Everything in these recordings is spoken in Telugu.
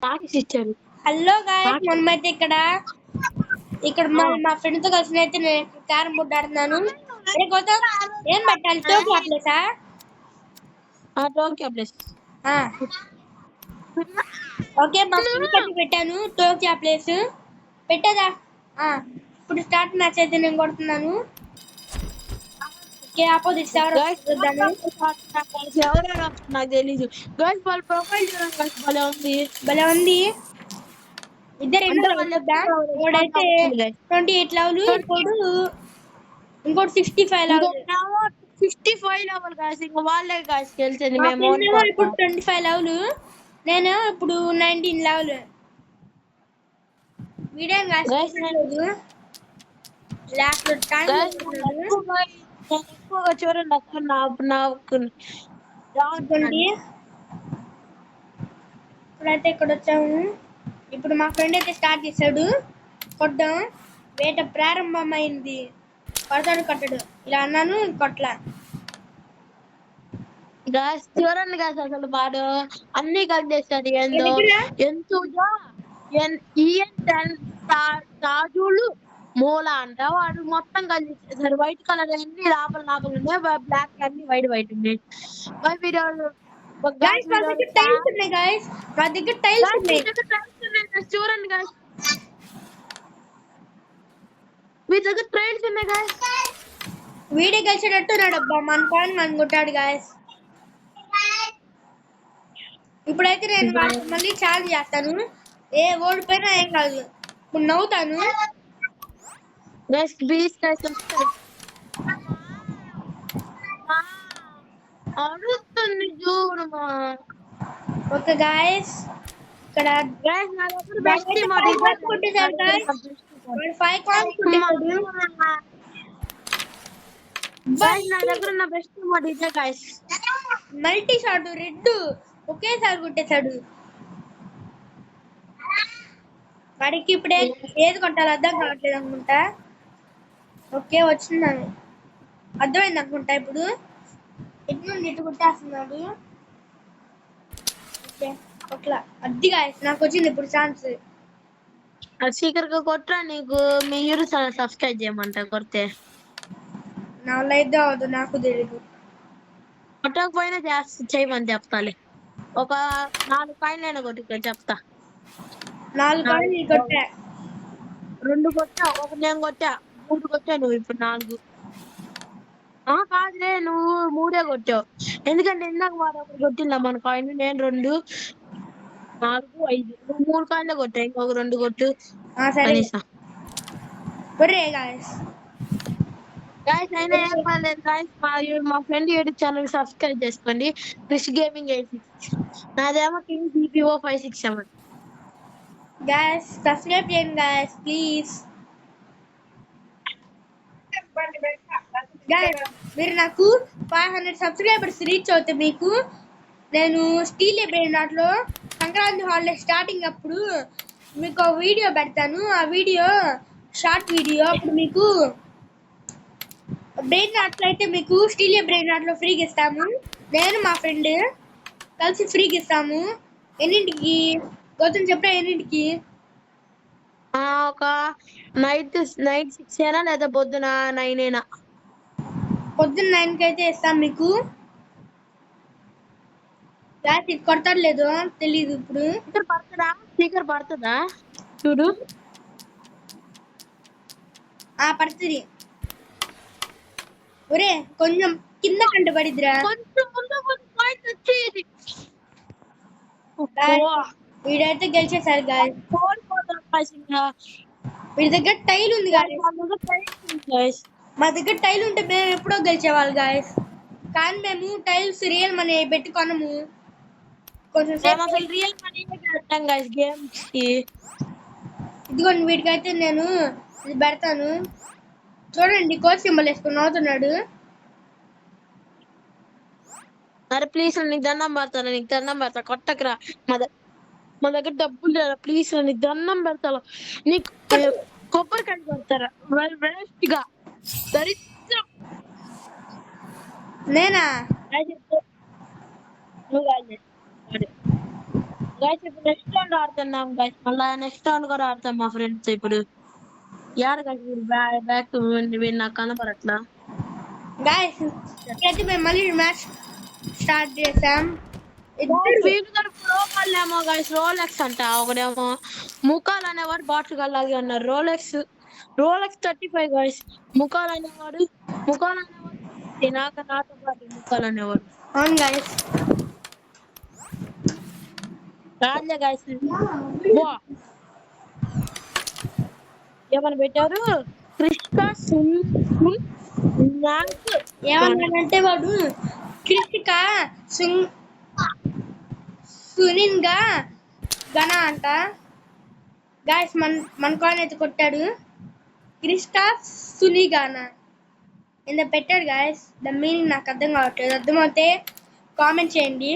టాకిస్ ఇచ్చారు. హలో గాయ్స్, మనమైతే ఇక్కడ మా ఫ్రెండ్ తో కలిసి అయితే నేను క్యారం బోర్డు ఆడుతున్నాను. ఏం పెట్టాలి? టోక్యో ప్లేసా? Tokyo place. ఓకే, మా ఫ్రెండ్ కట్టి పెట్టాను టోక్యో ప్లేస్. పెట్టదా? ఇప్పుడు స్టార్ట్ మ్యాచ్ అయితే నేను కొడుతున్నాను. ఓకే, ఆపోజిట్ నాకు తెలీదు గైస్. వాళ్ళ ప్రొఫైల్ చూడండి, భలే ఉంది. ఇద్దరు వాడైతే 28 లెవెల్, ఇంకోటి 65 లెవెల్. 65 level guys. ఇంకా వాళ్ళే గాయ్స్ గెలిచేది. మేము ఇప్పుడు 25 లెవెల్, నేను ఇప్పుడు 19 లెవెల్. వీడియో గాయ్స్ లాస్ట్ లో టైం ఎక్కువగా చూడండి. ఇప్పుడైతే ఇక్కడ వచ్చాము. ఇప్పుడు మా ఫ్రెండ్ అయితే స్టార్ట్ చేశాడు కొట్టడం. వేట ప్రారంభమైంది. కొడతాడు కట్టడు, ఇలా అన్నాను, కొట్ల. గాయ్స్ చూడండి గాయ్స్, అసలు వాడు అన్ని కలిసేసాడు. రాజులు మూల అంట. వాడు మొత్తం కలిసేసారు. వైట్ కలర్ అన్ని లోపల ఉన్నాయి, బ్లాక్ అన్ని వైట్ ఉన్నాయి. చూడండి గాయ్స్, మీ దగ్గర ట్రైల్స్ ఉన్నాయి గాయ్స్. వీడియో కలిసేటట్టున్నాడు. అబ్బా, మన పాయింట్ మనం కొట్టాడు గాయ్స్. ఇప్పుడైతే నేను మళ్ళీ ఛాలెంజ్ చేస్తాను. ఓడిపోయినా ఏం కాదు, ఇప్పుడు నవ్వుతాను. అడుగుతుంది చూడమా. ఓకే గాయ్స్, ఇక్కడ నా దగ్గర బెస్ట్ మోడ్ ఇదే గాయ్స్. మల్టీ షాట్ రెడ్ ఒకేసారి కొట్టేశాడు. వాడికి ఇప్పుడే ఏది కొట్టాలి అర్థం కావట్లేదు అనుకుంటా. ఓకే, వచ్చిందని అర్థమైంది అనుకుంటా. ఇప్పుడు ఇటు నుండి ఇటు కొట్టేస్తున్నాడు. ఓకే, అట్లా అది గాయ్స్, నాకు వచ్చింది ఇప్పుడు ఛాన్స్. సీకర్గా కొట్టరా. నీకు మీ యూరు సబ్స్క్రైబ్ చేయమంటా కొడితే. నా వల్ల అయితే అవదు, నాకు తెలియదు. కొట్టకపోయినా చేయమని చెప్తాలే. ఒక 4 కాయిన్లైనా కొట్టి చెప్తా. 4 కాయిన్లు కొట్టా, 2 కొట్టా, 1 నేను కొట్టా, 3 కొట్టా. నువ్వు ఇప్పుడు 4. కాదులే, నువ్వు 3 కొట్టావు. ఎందుకంటే ఇందాక వాడు ఒకటి కొట్టిందా మన కాయిన్, నేను 2, 4, 5. నువ్వు 3 కాయిన్లే కొట్టా, ఇంకొక 2 కొట్టు. అయినా ఏం పర్లేదు గాయ్స్. మా ఫ్రెండ్ యూట్యూబ్ ఛానల్ సబ్స్క్రైబ్ చేసుకోండి. క్రిష్ గేమింగ్ 86. నాదేమో కింగ్ BPO 567. గాయ్స్ సబ్స్క్రైబ్ చేయండి గాయ్స్, ప్లీజ్. మీరు నాకు 500 సబ్స్క్రైబర్స్ రీచ్ అవుతే మీకు నేను స్టీల్ బ్రెయిన్ లో సంక్రాంతి హాలిడే స్టార్టింగ్ అప్పుడు మీకు ఒక వీడియో పెడతాను. ఆ వీడియో షార్ట్ వీడియో. అప్పుడు మీకు బ్రెయిన్ ఆర్ట్లో అయితే మీకు స్టీల్ బ్రెయిన్ ఆర్ట్లో ఫ్రీగా ఇస్తాము. నేను మా ఫ్రెండ్ కలిసి ఫ్రీగా ఇస్తాము. ఎన్నింటికి గౌతమ్ చెప్పరా? ఎన్నింటికి? ఒక నైట్ 6 అయినా లేదా పొద్దున 9 అయినా. పొద్దున్న 9కి అయితే ఇస్తాం మీకు. ఇది కొడతాడు లేదో తెలీదు. ఇప్పుడు స్పీకర్ పడుతుందా చూడు. పడుతుంది. ఒరే కొంచెం కింద కంట పడిద్దిరా. వీడైతే గెలిచేసారు గాయ్స్. వీడి దగ్గర టైల్ ఉంది గాయ్స్. మా దగ్గర టైల్ ఉంటే మేము ఎప్పుడో గెలిచేవాళ్ళు గాయ్స్. కానీ మేము టైల్స్ రియల్ మనీ పెట్టి కొనము. కొంచెం రియల్ మనీ గాయ్స్ గేమ్స్ కి. ఇదిగోండి, వీడికైతే నేను ఇది పెడతాను చూడండి. కోచ్ సింబల్ వేసుకుని అవుతున్నాడు. అరే ప్లీజ్ నీకు దండం పెడతాను, నీకు దండం పెడతా, కొట్టకరా. మా దగ్గర డబ్బులు లేదా, ప్లీజ్ నీకు దండం పెడతా. నీకు కొబ్బరికాయ కొడతారా వేస్ట్ గా దరిద్రం. నేనా? గైస్ ఇప్పుడు నెక్స్ట్ రౌండ్ ఆడుతున్నాం గైస్, మళ్ళీ నెక్స్ట్ రౌండ్ కూడా ఆడతాం మా ఫ్రెండ్స్. ఇప్పుడు యాడ గైస్ బ్యాక్ వీళ్ళు నాకు కనపడట్లా. గాయస్ అయితే మేము మళ్ళీ మ్యాచ్ స్టార్ట్ చేసాం. వీళ్ళు కూడా ప్రో వాళ్ళేమో గైస్, రోలెక్స్ అంట. ఒకడేమో ముఖాలు అనేవాడు బాట్లు అలాగే ఉన్నారు. Rolex 35 guys. ముఖాలు అనేవాడు నాతో పాటు ముఖాలు అనేవాడు. అవును గాయస్. రాలే గైస్. ఏమని పెట్టారు? కృష్ణ ఏమన్నాడంటే వాడు కృషిక సునిన్ గా గణ అంట. గాయస్ మన కాయిన్ అయితే కొట్టాడు. కృష్ణ సునిగాన ఎంత పెట్టాడు గాయస్. ద మీనింగ్ నాకు అర్థం కావట్లేదు. అర్థమైతే కామెంట్ చేయండి.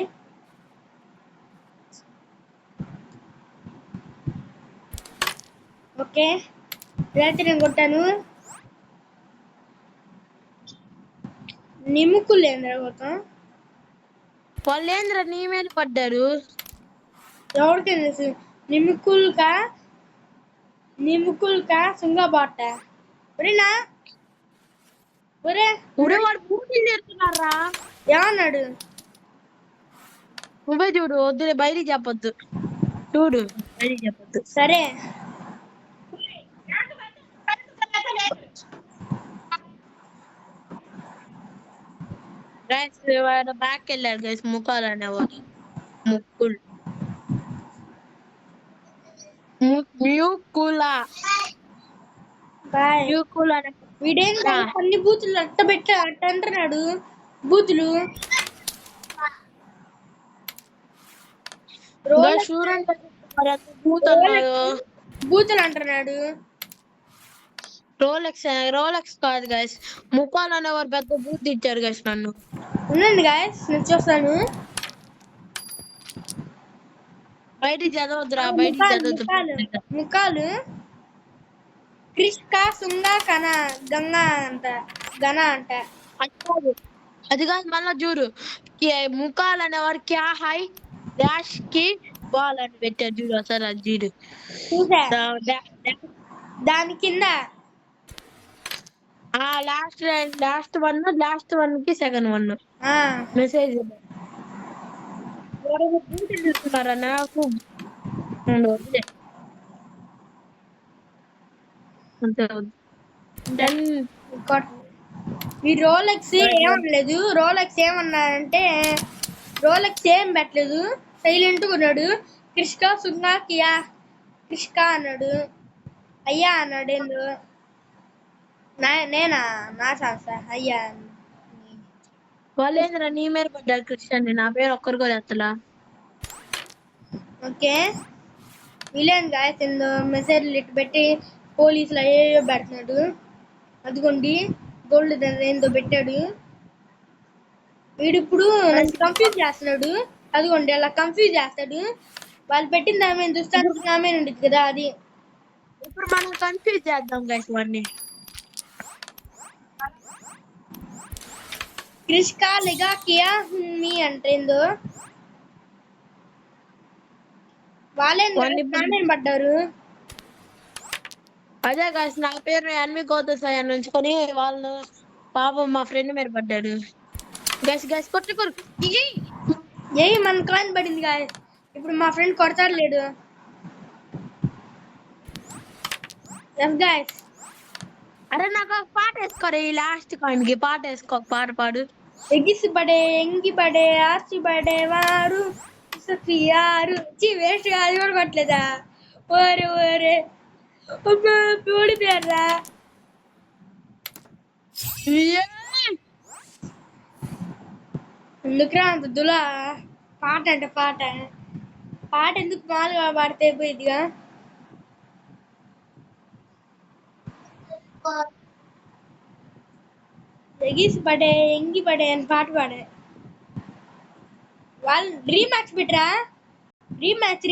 ఓకే ఇదైతే నేను కొట్టాను. నిమ్ముకులు ఏంద్రా పోతాం. వాళ్ళేంద్ర నీ మీద పడ్డారు. ఎవరికి తెలుసు? నిమ్ముకుల్కా సుంగా బాట. ఒరేనా ఒరే వాడు పూర్తి చేస్తున్నారా? ఏమన్నాడు? నువ్వే చూడు. వద్దులే, బయటికి చెప్పొద్దు. చూడు, బయటికి చెప్పొద్దు. సరే గైస్ వాడు బ్యాక్ వెళ్ళాడు గైస్. ముఖాలు అనేవాడు ముక్కులు మ్యూకులా బాయ్. మ్యూకులా అనే వీడేంటి అన్ని బూతులు అట్ట అంటున్నాడు. బూతులు బూతులు అంటున్నాడు. రోలెక్స్ కాదు గైస్, ముఖాలు అనేవారు పెద్ద బూత్ ఇచ్చారు గైస్ నన్ను. ఉండండి గైస్ నేను చూస్తాను. బయటికి చదవద్దురా, బయటికి చదవద్దు. ముఖాలు కృష్క సుంగా కన గంగా అంట గణ అంట. అది కాదు మళ్ళా చూడు. ముఖాలు అనేవారు క్యా హై డాష్ కి బాల్ అని పెట్టారు చూడు. అసలు అది చూడు. దాని కింద లాస్ట్ వన్ కి సెకండ్ వన్ మెసేజ్ చూస్తున్నారా నాకు. ఈ రోలెక్స్ ఏమనలేదు. రోలెక్స్ ఏమన్నారంటే రోలెక్స్ ఏం పెట్టలేదు, సైలెంట్ గా ఉన్నాడు. కృష్క సుంగా కియా కృష్క అన్నాడు. అయ్యా అన్నాడు. ఏందో నేనా నా సార్ అయ్యా. వాళ్ళేంద్రా నీ మీద పడ్డారు కృష్ణ, నా పేరు ఒక్కరు కూడా ఎత్తలా. ఓకే విలేన్ గాయస్ ఏందో మెసేజ్లు ఇటు పెట్టి పోలీసులు అయ్యో పెడుతున్నాడు. అదిగోండి గోల్డ్ ఏందో పెట్టాడు. వీడిప్పుడు నన్ను కన్ఫ్యూజ్ చేస్తున్నాడు. అదిగోండి అలా కన్ఫ్యూజ్ చేస్తాడు. వాళ్ళు పెట్టిన ఆమె చూస్తాను ఆమె ఉండిద్ది కదా అది. ఇప్పుడు మనం కన్ఫ్యూజ్ చేద్దాం గైస్ వాడిని. క్రిష్కా లెగా కియా మీ అంటే ఏందో వాళ్ళే పడ్డారు. అదే గైస్ నా పేరు ఎన్వి గోదసాయి అని ఉంచుకొని వాళ్ళు పాపం మా ఫ్రెండ్ మీద పడ్డాడు. గైస్ కొట్టు ఏ మన కాయిన్ పడింది గాయస్. ఇప్పుడు మా ఫ్రెండ్ కొడతాడు లేడు. గాయస్ అరే నాకు ఒక పాట వేసుకోరే. ఈ లాస్ట్ కాయిన్ కి పాట వేసుకో. పాట పాడు. ఎగిసి పడే ఎంగి పడే ఆర్చి పడే వారు సఫియారు వేస్ట్ అది కూడా కొట్టలేదా? ఓరే ఓడిపోయారా? ఎందుకురా అంత దులా? పాట అంటే పాట ఎందుకు మాలుగా పాడితే పోయిద్దిగా. ఎగిసి పడే ఎంగి పడే అని పాట పాడే వాళ్ళు రీమ్యాచ్ పెట్టరా. రీమ్యాచ్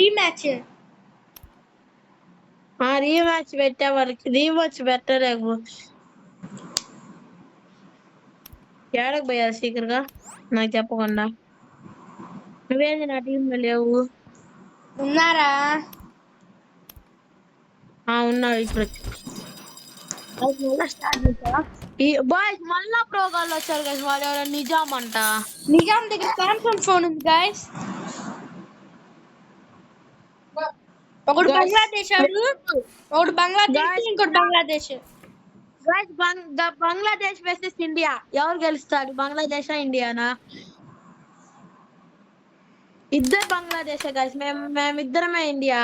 పెట్టే వాళ్ళకి రీమ్యాచ్ పెట్టలేకపోతే ఏడకు పోయా శీఘ్రంగా నాకు చెప్పకుండా. నువ్వేంది నా టీంలో లేవు? ఉన్నారా? ఉన్నారు ఇప్పుడు. మళ్ళా స్టార్ట్ చేశారా? ఈ బాయ్స్ మళ్ళా ప్రోగాళ్ళు వచ్చారు గైస్. వాడు ఎవరో నిజాం అంట. నిజాం దగ్గర సామ్సంగ్ ఫోన్ ఉంది గైస్. ఒకడు Guys, బంగ్లాదేశ్ ఆడు, ఒకడు బంగ్లాదేశ్, guys, ఇంకోటి Bangladesh. guys, Bangladesh versus India ఎవరు గెలుస్తారు? బంగ్లాదేశా ఇండియానా? ఇద్దరు బంగ్లాదేశే గైస్. మేమిద్దరమే ఇండియా.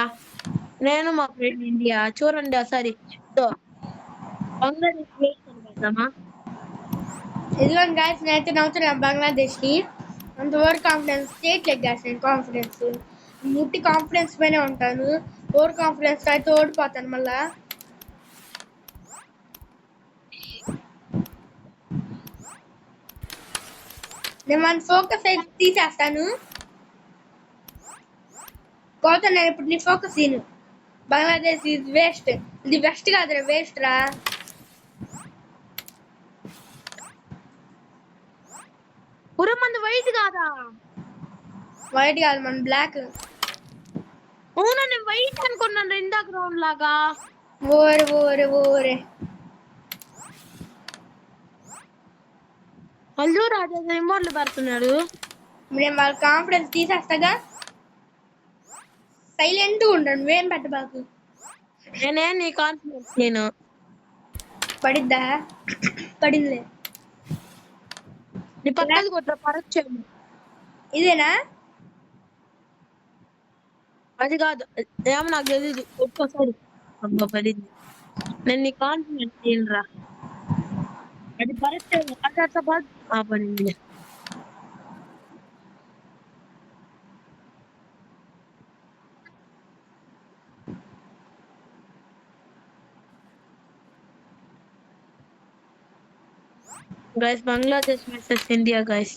నేను మా ఫ్రెండ్ ఇండియా. చూడండి ఒకసారి. సో బంగ్లాదేశ్ వేస్తామా? ఇదిగోండి గైస్, నేనైతే నవ్వుతున్నా బంగ్లాదేశ్ కి. అంత ఓవర్ కాన్ఫిడెన్స్ చేయట్లేదు గైస్. నేను కాన్ఫిడెన్స్ ముట్టి కాన్ఫిడెన్స్ పైనే ఉంటాను. ఓవర్ కాన్ఫిడెన్స్ అయితే ఓడిపోతాను మళ్ళా. నేను మన ఫోకస్ అయితే తీసేస్తాను. గౌతమ్, నేను ఇప్పుడు నీ ఫోకస్ తీను. బంగ్లాదేశ్ ఇది వేస్ట్. ఇది వెస్ట్ కాదురా, వేస్ట్ రా. మంది వైట్ కాదా? వైట్ కాదు, మన బ్లాక్. అవునా, నేను వైట్ అనుకున్నాను ఇందాక రౌండ్ లాగా. ఓరే ఓరే ఓరే. అల్లు రాజా రిమోట్లు పెడుతున్నాడు. నేను వాళ్ళ కాన్ఫిడెన్స్ తీసేస్తాగా. సైలెంట్ గా ఉంటాను, ఏం పెట్టబాకు. నేనే నీ కాన్ఫిడెన్స్ నేను. పడిద్దా? పడిందిలే. నీ పక్కది కొట్ట పరొచ్చాము. ఇదేనా? అది కాదు, ఏమో నాకు తెలీదు. ఒక్కోసారి అబ్బా పడింది. నేను నీ కాన్ఫిడెన్స్ తీనరా. అది పరొచ్చాము. అది అట్లా పడింది. Guys, Bangladesh versus India guys.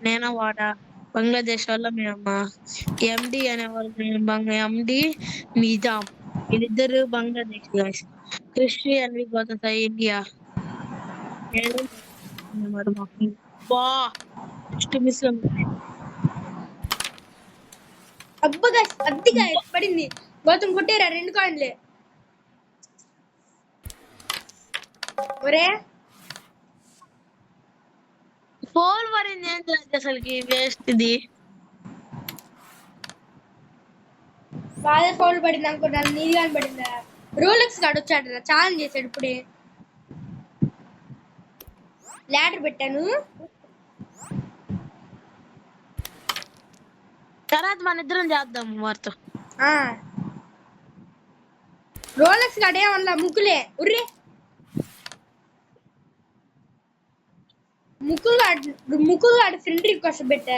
నేను వాడా బంగ్లాదేశ్ వల్ల మేము ఎండి అనేవాళ్ళు. ఎండి నిజాం వీళ్ళిద్దరు బంగ్లాదేశ్ గైస్. క్రిస్టియన్ పోతుంది ఇండియా. అబ్బగా అద్దిగా పడింది. గౌతమ్ కొట్టేరా 2 కాయిన్లే. ఒరే ఫోన్ పడింది ఏంటి అసలుకి? వేస్ట్ ఇది. బాగా ఫౌల్ పడింది అనుకున్నాను, నీది కానీ పడిందా? రోలెక్స్ గాడు వచ్చాడు, ఛాలెంజ్ చేశాడు ఇప్పుడే. ల్యాడర్ పెట్టాను. తర్వాత మన ఇద్దరం చేద్దాం వారితో. రోలెక్స్ గాడే వల్ల ముక్కులే. ఉర్రే ముక్కుగాడు ఫ్రెండ్ రిక్వెస్ట్ పెట్టా,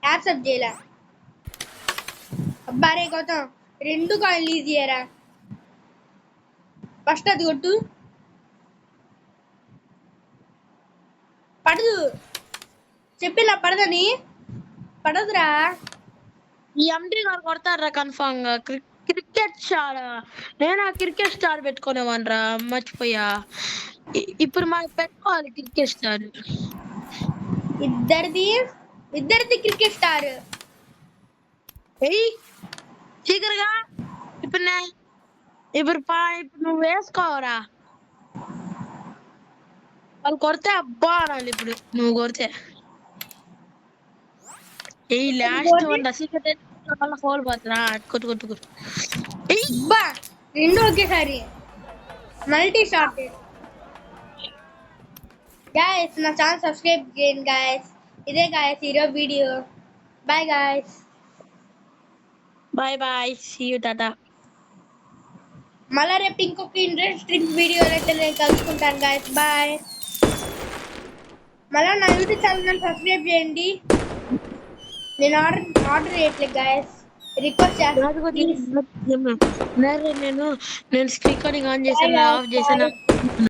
యాక్సెప్ట్ చేయలే. అబ్బారే గౌతమ్ 2 కాయిన్లు ఈజీయరా. ఫస్ట్ అది కొట్టు. పడదు, చెప్పిలా పడదని. పడదురా. ఈ ఎండి గారు కొడతారా కన్ఫామ్ గా? Cricket star. నేను క్రికెట్ స్టార్ పెట్టుకునేవాన్రా, మర్చిపోయా. ఇప్పుడు మాకు పెట్టుకోవాలి క్రికెట్ స్టార్. ఇద్దరిది క్రికెట్ స్టార్. చీకరగా ఇప్పుడు ఇప్పుడు నువ్వు వేసుకోవరా. వాళ్ళు కొడితే అబ్బా అనాలి. ఇప్పుడు నువ్వు కొడితే ఈ లాస్ట్ వన్ సీక్రెట్ ఫోల్ పోతున్నా. కొట్టు కొట్టు కొట్టు. రెండు ఒకేసారి మల్టీ షాట్. గాయస్, నా ఛానల్ సబ్స్క్రైబ్ చేయండి గాయస్. ఇదే గాయస్ ఈరోజు video. Bye guys. Bye bye, see you, tata. మళ్ళా రేపు ఇంకొక ఇంట్రెస్టింగ్ వీడియో అయితే నేను కలుసుకుంటాను గాయస్. బాయ్. మళ్ళా నా యూట్యూబ్ ఛానల్ సబ్స్క్రైబ్ చేయండి. నేను ఆర్డర్ చేయట్లేదు గాయస్, రిక్వెస్ట్ చేస్తాను. నేను స్పీకరింగ్ ఆన్ చేశాను, ఆఫ్ చేశాను.